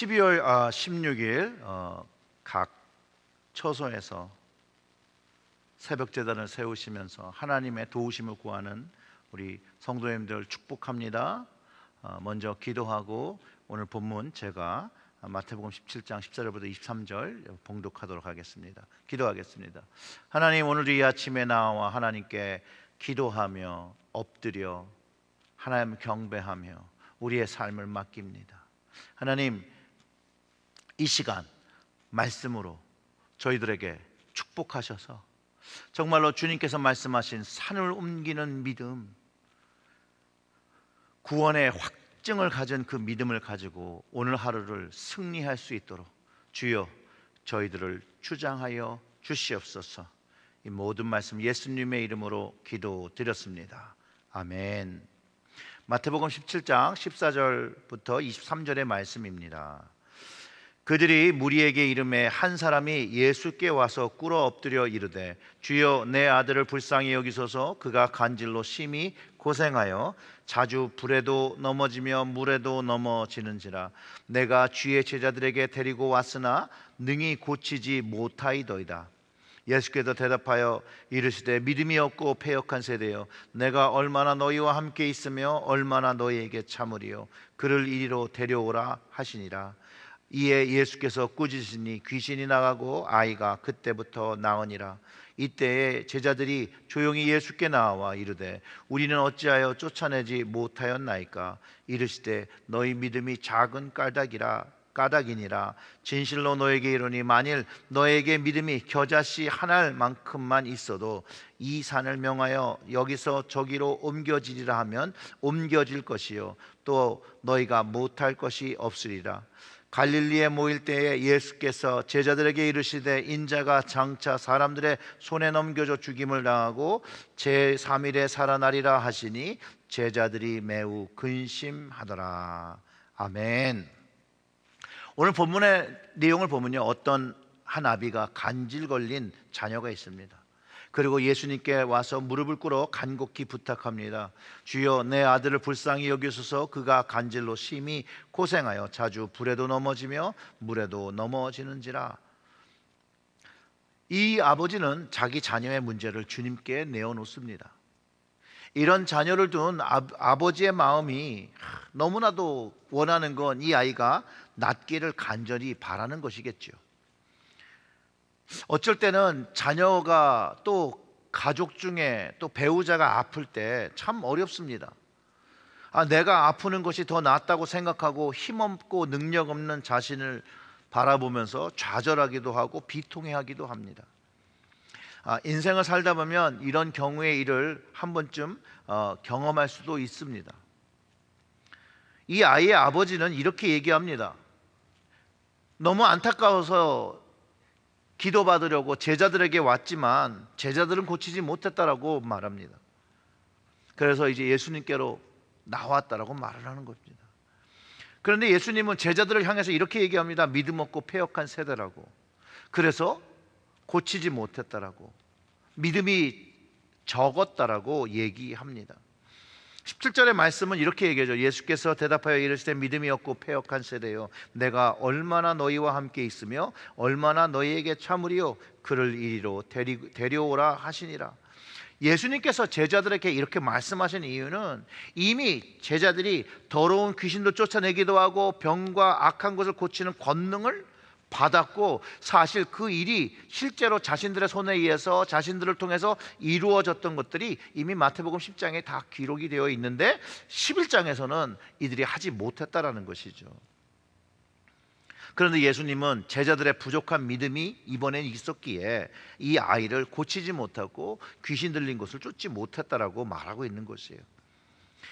12월 16일 각 처소에서 새벽 제단을 세우시면서 하나님의 도우심을 구하는 우리 성도님들 축복합니다. 먼저 기도하고 오늘 본문 제가 마태복음 17장 14절부터 23절 봉독하도록 하겠습니다. 기도하겠습니다. 하나님, 오늘 이 아침에 나와 하나님께 기도하며 엎드려 하나님 경배하며 우리의 삶을 맡깁니다. 하나님, 이 시간 말씀으로 저희들에게 축복하셔서 정말로 주님께서 말씀하신 산을 옮기는 믿음, 구원의 확증을 가진 그 믿음을 가지고 오늘 하루를 승리할 수 있도록 주여 저희들을 주장하여 주시옵소서. 이 모든 말씀 예수님의 이름으로 기도드렸습니다. 아멘. 마태복음 17장 14절부터 23절의 말씀입니다. 그들이 무리에게 이르매 한 사람이 예수께 와서 꿇어 엎드려 이르되 주여, 내 아들을 불쌍히 여기소서. 그가 간질로 심히 고생하여 자주 불에도 넘어지며 물에도 넘어지는지라. 내가 주의 제자들에게 데리고 왔으나 능히 고치지 못하이더이다. 예수께서 대답하여 이르시되 믿음이 없고 패역한 세대여, 내가 얼마나 너희와 함께 있으며 얼마나 너희에게 참으리요. 그를 이리로 데려오라 하시니라. 이에 예수께서 꾸짖으시니 귀신이 나가고 아이가 그때부터 나으니라. 이때에 제자들이 조용히 예수께 나와 이르되 우리는 어찌하여 쫓아내지 못하였나이까. 이르시되 너희 믿음이 작은 까닭이니라. 진실로 너에게 이르니 만일 너에게 믿음이 겨자씨 한 알만큼만 있어도 이 산을 명하여 여기서 저기로 옮겨지리라 하면 옮겨질 것이요 또 너희가 못할 것이 없으리라. 갈릴리에 모일 때에 예수께서 제자들에게 이르시되 인자가 장차 사람들의 손에 넘겨져 죽임을 당하고 제3일에 살아나리라 하시니 제자들이 매우 근심하더라. 아멘. 오늘 본문의 내용을 보면요, 어떤 한 아비가 간질 걸린 자녀가 있습니다. 그리고 예수님께 와서 무릎을 꿇어 간곡히 부탁합니다. 주여, 내 아들을 불쌍히 여기소서. 그가 간질로 심히 고생하여 자주 불에도 넘어지며 물에도 넘어지는지라. 이 아버지는 자기 자녀의 문제를 주님께 내어놓습니다. 이런 자녀를 둔 아버지의 마음이 너무나도 원하는 건 이 아이가 낫기를 간절히 바라는 것이겠죠. 어쩔 때는 자녀가 또 가족 중에 또 배우자가 아플 때 참 어렵습니다. 내가 아프는 것이 더 낫다고 생각하고 힘없고 능력 없는 자신을 바라보면서 좌절하기도 하고 비통해하기도 합니다. 인생을 살다 보면 이런 경우의 일을 한 번쯤 경험할 수도 있습니다. 이 아이의 아버지는 이렇게 얘기합니다. 너무 안타까워서 기도받으려고 제자들에게 왔지만 제자들은 고치지 못했다라고 말합니다. 그래서 이제 예수님께로 나왔다라고 말을 하는 겁니다. 그런데 예수님은 제자들을 향해서 이렇게 얘기합니다. 믿음 없고 패역한 세대라고. 그래서 고치지 못했다라고, 믿음이 적었다라고 얘기합니다. 17절의 말씀은 이렇게 얘기하죠. 예수께서 대답하여 이르시되 믿음이 없고 패역한 세대여, 내가 얼마나 너희와 함께 있으며 얼마나 너희에게 참으리요. 그를 이리로 데려오라 하시니라. 예수님께서 제자들에게 이렇게 말씀하신 이유는 이미 제자들이 더러운 귀신도 쫓아내기도 하고 병과 악한 것을 고치는 권능을 받았고, 사실 그 일이 실제로 자신들의 손에 의해서 자신들을 통해서 이루어졌던 것들이 이미 마태복음 10장에 다 기록이 되어 있는데 11장에서는 이들이 하지 못했다라는 것이죠. 그런데 예수님은 제자들의 부족한 믿음이 이번엔 있었기에 이 아이를 고치지 못하고 귀신 들린 것을 쫓지 못했다라고 말하고 있는 것이에요.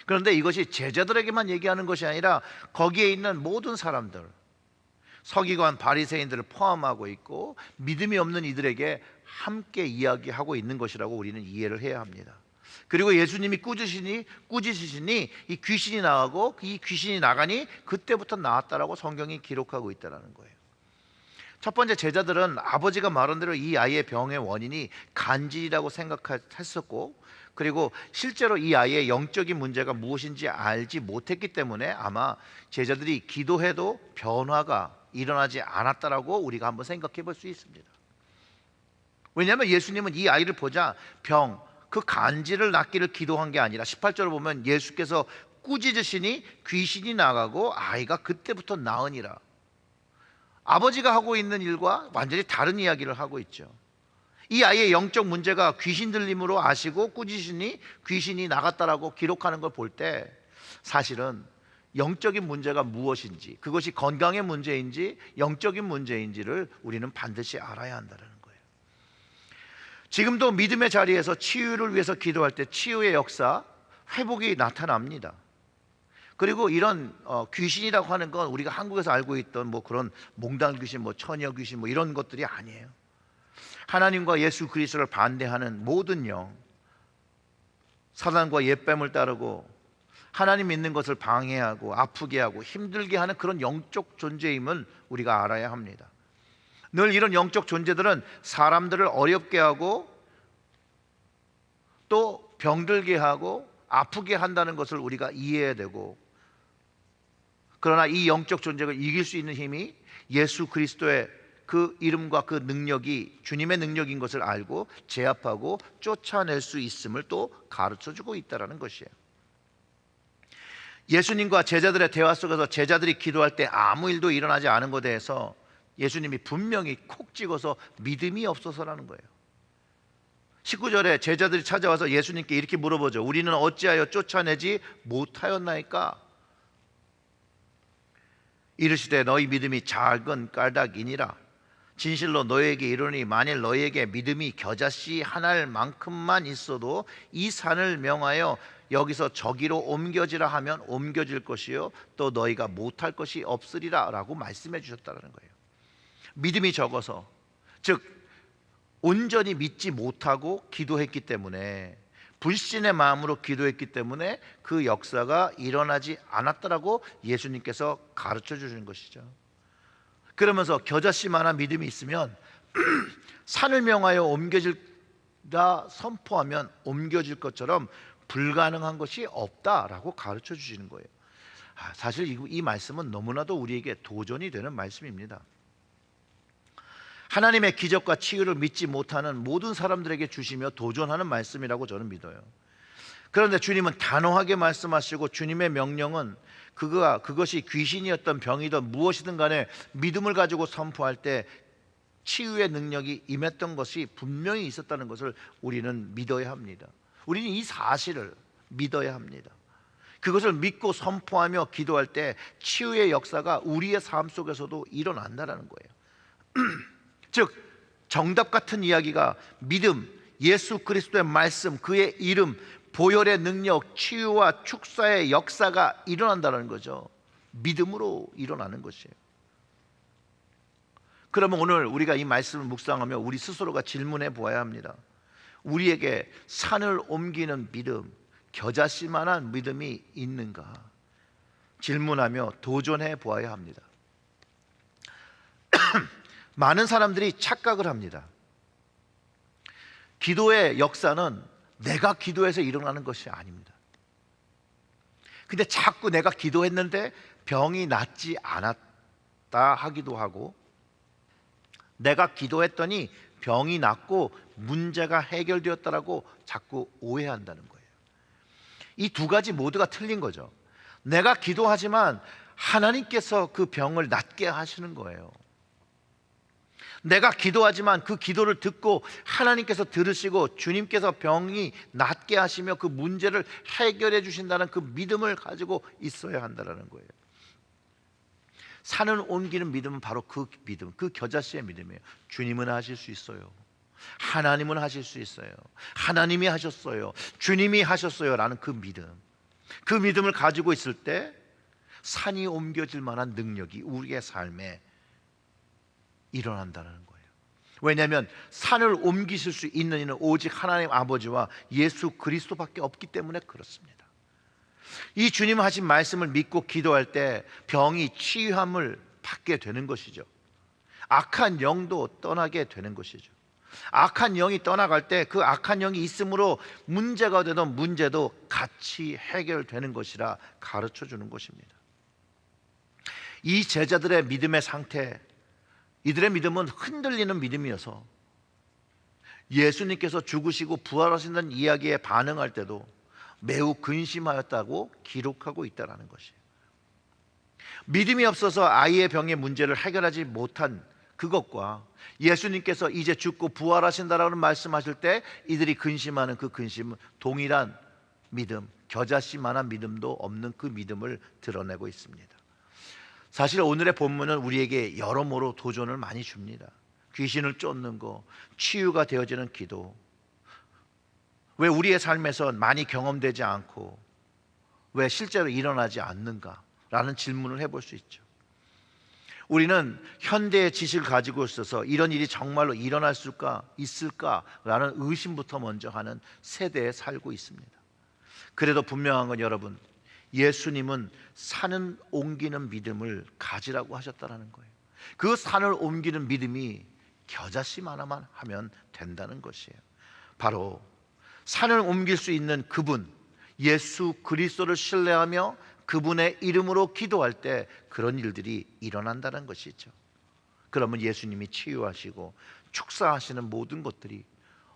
그런데 이것이 제자들에게만 얘기하는 것이 아니라 거기에 있는 모든 사람들, 서기관 바리새인들을 포함하고 있고 믿음이 없는 이들에게 함께 이야기하고 있는 것이라고 우리는 이해를 해야 합니다. 그리고 예수님이 꾸짖으시니 이 귀신이 나가고 이 귀신이 나가니 그때부터 나았다라고 성경이 기록하고 있다는 거예요. 첫 번째, 제자들은 아버지가 말한 대로 이 아이의 병의 원인이 간질이라고 생각했었고, 그리고 실제로 이 아이의 영적인 문제가 무엇인지 알지 못했기 때문에 아마 제자들이 기도해도 변화가 일어나지 않았다라고 우리가 한번 생각해 볼 수 있습니다. 왜냐하면 예수님은 이 아이를 보자 그 간질을 낫기를 기도한 게 아니라 18절을 보면 예수께서 꾸짖으시니 귀신이 나가고 아이가 그때부터 나으니라. 아버지가 하고 있는 일과 완전히 다른 이야기를 하고 있죠. 이 아이의 영적 문제가 귀신 들림으로 아시고 꾸짖으시니 귀신이 나갔다라고 기록하는 걸 볼 때 사실은 영적인 문제가 무엇인지, 그것이 건강의 문제인지 영적인 문제인지를 우리는 반드시 알아야 한다는 거예요. 지금도 믿음의 자리에서 치유를 위해서 기도할 때 치유의 역사, 회복이 나타납니다. 그리고 이런 귀신이라고 하는 건 우리가 한국에서 알고 있던 뭐 그런 몽당 귀신, 뭐 처녀 귀신, 뭐 이런 것들이 아니에요. 하나님과 예수 그리스도를 반대하는 모든 영, 사단과 옛뱀을 따르고 하나님 믿는 것을 방해하고 아프게 하고 힘들게 하는 그런 영적 존재임을 우리가 알아야 합니다. 늘 이런 영적 존재들은 사람들을 어렵게 하고 또 병들게 하고 아프게 한다는 것을 우리가 이해해야 되고, 그러나 이 영적 존재를 이길 수 있는 힘이 예수 그리스도의 그 이름과 그 능력이 주님의 능력인 것을 알고 제압하고 쫓아낼 수 있음을 또 가르쳐주고 있다는 것이에요. 예수님과 제자들의 대화 속에서 제자들이 기도할 때 아무 일도 일어나지 않은 것에 대해서 예수님이 분명히 콕 찍어서 믿음이 없어서라는 거예요. 19절에 제자들이 찾아와서 예수님께 이렇게 물어보죠. 우리는 어찌하여 쫓아내지 못하였나이까? 이르시되 너희 믿음이 작은 까닭이니라. 진실로 너희에게 이르노니 만일 너희에게 믿음이 겨자씨 하나일 만큼만 있어도 이 산을 명하여 여기서 저기로 옮겨지라 하면 옮겨질 것이요 또 너희가 못할 것이 없으리라 라고 말씀해 주셨다는 거예요. 믿음이 적어서, 즉 온전히 믿지 못하고 기도했기 때문에, 불신의 마음으로 기도했기 때문에 그 역사가 일어나지 않았다라고 예수님께서 가르쳐 주시는 것이죠. 그러면서 겨자씨만한 믿음이 있으면 산을 명하여 옮겨질다 선포하면 옮겨질 것처럼 불가능한 것이 없다라고 가르쳐 주시는 거예요. 사실 이 말씀은 너무나도 우리에게 도전이 되는 말씀입니다. 하나님의 기적과 치유를 믿지 못하는 모든 사람들에게 주시며 도전하는 말씀이라고 저는 믿어요. 그런데 주님은 단호하게 말씀하시고 주님의 명령은 그것이 귀신이었던 병이든 무엇이든 간에 믿음을 가지고 선포할 때 치유의 능력이 임했던 것이 분명히 있었다는 것을 우리는 믿어야 합니다. 우리는 이 사실을 믿어야 합니다. 그것을 믿고 선포하며 기도할 때 치유의 역사가 우리의 삶 속에서도 일어난다는 거예요. 즉 정답 같은 이야기가 믿음, 예수 그리스도의 말씀, 그의 이름, 보혈의 능력, 치유와 축사의 역사가 일어난다는 거죠. 믿음으로 일어나는 것이에요. 그러면 오늘 우리가 이 말씀을 묵상하며 우리 스스로가 질문해 보아야 합니다. 우리에게 산을 옮기는 믿음, 겨자씨만한 믿음이 있는가? 질문하며 도전해 보아야 합니다. 많은 사람들이 착각을 합니다. 기도의 역사는 내가 기도해서 일어나는 것이 아닙니다. 근데 자꾸 내가 기도했는데 병이 낫지 않았다 하기도 하고, 내가 기도했더니 병이 낫고 문제가 해결되었다라고 자꾸 오해한다는 거예요. 이 두 가지 모두가 틀린 거죠. 내가 기도하지만 하나님께서 그 병을 낫게 하시는 거예요. 내가 기도하지만 그 기도를 듣고 하나님께서 들으시고 주님께서 병이 낫게 하시며 그 문제를 해결해 주신다는 그 믿음을 가지고 있어야 한다는 거예요. 산을 옮기는 믿음은 바로 그 믿음, 그 겨자씨의 믿음이에요. 주님은 하실 수 있어요. 하나님은 하실 수 있어요. 하나님이 하셨어요. 주님이 하셨어요 라는 그 믿음, 그 믿음을 가지고 있을 때 산이 옮겨질 만한 능력이 우리의 삶에 일어난다는 거예요. 왜냐하면 산을 옮기실 수 있는 이는 오직 하나님 아버지와 예수 그리스도밖에 없기 때문에 그렇습니다. 이 주님 하신 말씀을 믿고 기도할 때 병이 치유함을 받게 되는 것이죠. 악한 영도 떠나게 되는 것이죠. 악한 영이 떠나갈 때 그 악한 영이 있으므로 문제가 되던 문제도 같이 해결되는 것이라 가르쳐 주는 것입니다. 이 제자들의 믿음의 상태, 이들의 믿음은 흔들리는 믿음이어서 예수님께서 죽으시고 부활하신다는 이야기에 반응할 때도 매우 근심하였다고 기록하고 있다는 것이에요. 믿음이 없어서 아이의 병의 문제를 해결하지 못한 그것과 예수님께서 이제 죽고 부활하신다라는 말씀하실 때 이들이 근심하는 그 근심은 동일한 믿음, 겨자씨만한 믿음도 없는 그 믿음을 드러내고 있습니다. 사실 오늘의 본문은 우리에게 여러모로 도전을 많이 줍니다. 귀신을 쫓는 거, 치유가 되어지는 기도, 왜 우리의 삶에서 많이 경험되지 않고 왜 실제로 일어나지 않는가라는 질문을 해볼 수 있죠. 우리는 현대의 지식을 가지고 있어서 이런 일이 정말로 일어날 수가 있을까라는 의심부터 먼저 하는 세대에 살고 있습니다. 그래도 분명한 건 여러분, 예수님은 산을 옮기는 믿음을 가지라고 하셨다는 거예요. 그 산을 옮기는 믿음이 겨자씨 하나만 하면 된다는 것이에요. 바로 산을 옮길 수 있는 그분, 예수 그리스도를 신뢰하며 그분의 이름으로 기도할 때 그런 일들이 일어난다는 것이죠. 그러면 예수님이 치유하시고 축사하시는 모든 것들이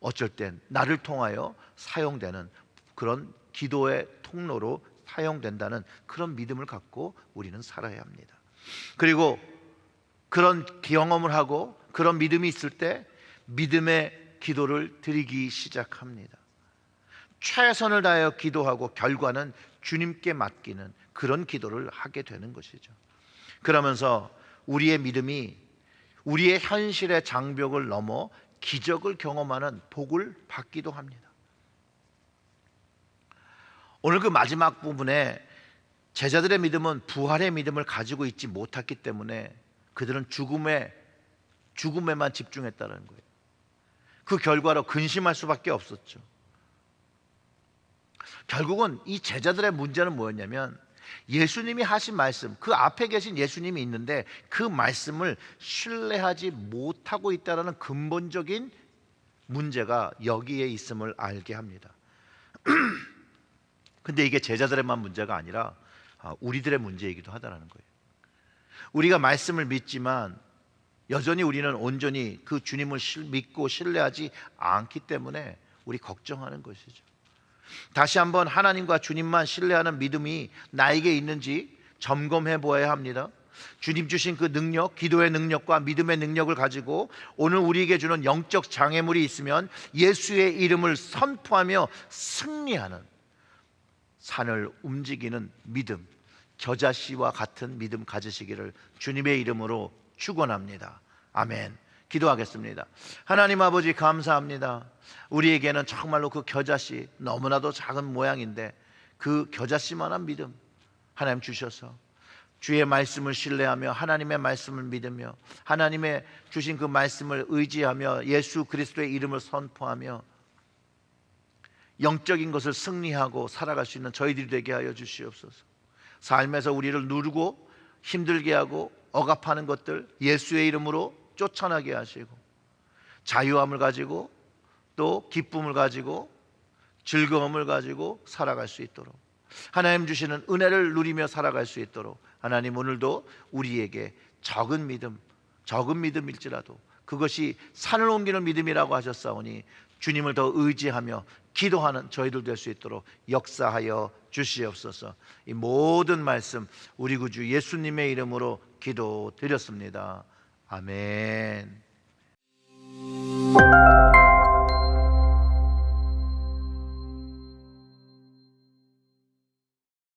어쩔 땐 나를 통하여 사용되는 그런 기도의 통로로 사용된다는 그런 믿음을 갖고 우리는 살아야 합니다. 그리고 그런 경험을 하고 그런 믿음이 있을 때 믿음의 기도를 드리기 시작합니다. 최선을 다하여 기도하고 결과는 주님께 맡기는 그런 기도를 하게 되는 것이죠. 그러면서 우리의 믿음이 우리의 현실의 장벽을 넘어 기적을 경험하는 복을 받기도 합니다. 오늘 그 마지막 부분에 제자들의 믿음은 부활의 믿음을 가지고 있지 못했기 때문에 그들은 죽음에만 집중했다는 거예요. 그 결과로 근심할 수밖에 없었죠. 결국은 이 제자들의 문제는 뭐였냐면 예수님이 하신 말씀, 그 앞에 계신 예수님이 있는데 그 말씀을 신뢰하지 못하고 있다는 근본적인 문제가 여기에 있음을 알게 합니다. 근데 이게 제자들의만 문제가 아니라 우리들의 문제이기도 하다는 거예요. 우리가 말씀을 믿지만 여전히 우리는 온전히 그 주님을 믿고 신뢰하지 않기 때문에 우리 걱정하는 것이죠. 다시 한번 하나님과 주님만 신뢰하는 믿음이 나에게 있는지 점검해 보아야 합니다. 주님 주신 그 능력, 기도의 능력과 믿음의 능력을 가지고 오늘 우리에게 주는 영적 장애물이 있으면 예수의 이름을 선포하며 승리하는 산을 움직이는 믿음, 겨자씨와 같은 믿음 가지시기를 주님의 이름으로 축원합니다. 아멘. 기도하겠습니다. 하나님 아버지 감사합니다. 우리에게는 정말로 그 겨자씨, 너무나도 작은 모양인데 그 겨자씨만한 믿음 하나님 주셔서 주의 말씀을 신뢰하며 하나님의 말씀을 믿으며 하나님의 주신 그 말씀을 의지하며 예수 그리스도의 이름을 선포하며 영적인 것을 승리하고 살아갈 수 있는 저희들이 되게 하여 주시옵소서. 삶에서 우리를 누르고 힘들게 하고 억압하는 것들 예수의 이름으로 쫓아나게 하시고 자유함을 가지고 또 기쁨을 가지고 즐거움을 가지고 살아갈 수 있도록 하나님 주시는 은혜를 누리며 살아갈 수 있도록 하나님 오늘도 우리에게 적은 믿음일지라도 그것이 산을 옮기는 믿음이라고 하셨사오니 주님을 더 의지하며 기도하는 저희들 될 수 있도록 역사하여 주시옵소서. 이 모든 말씀 우리 구주 예수님의 이름으로 기도드렸습니다. 아멘.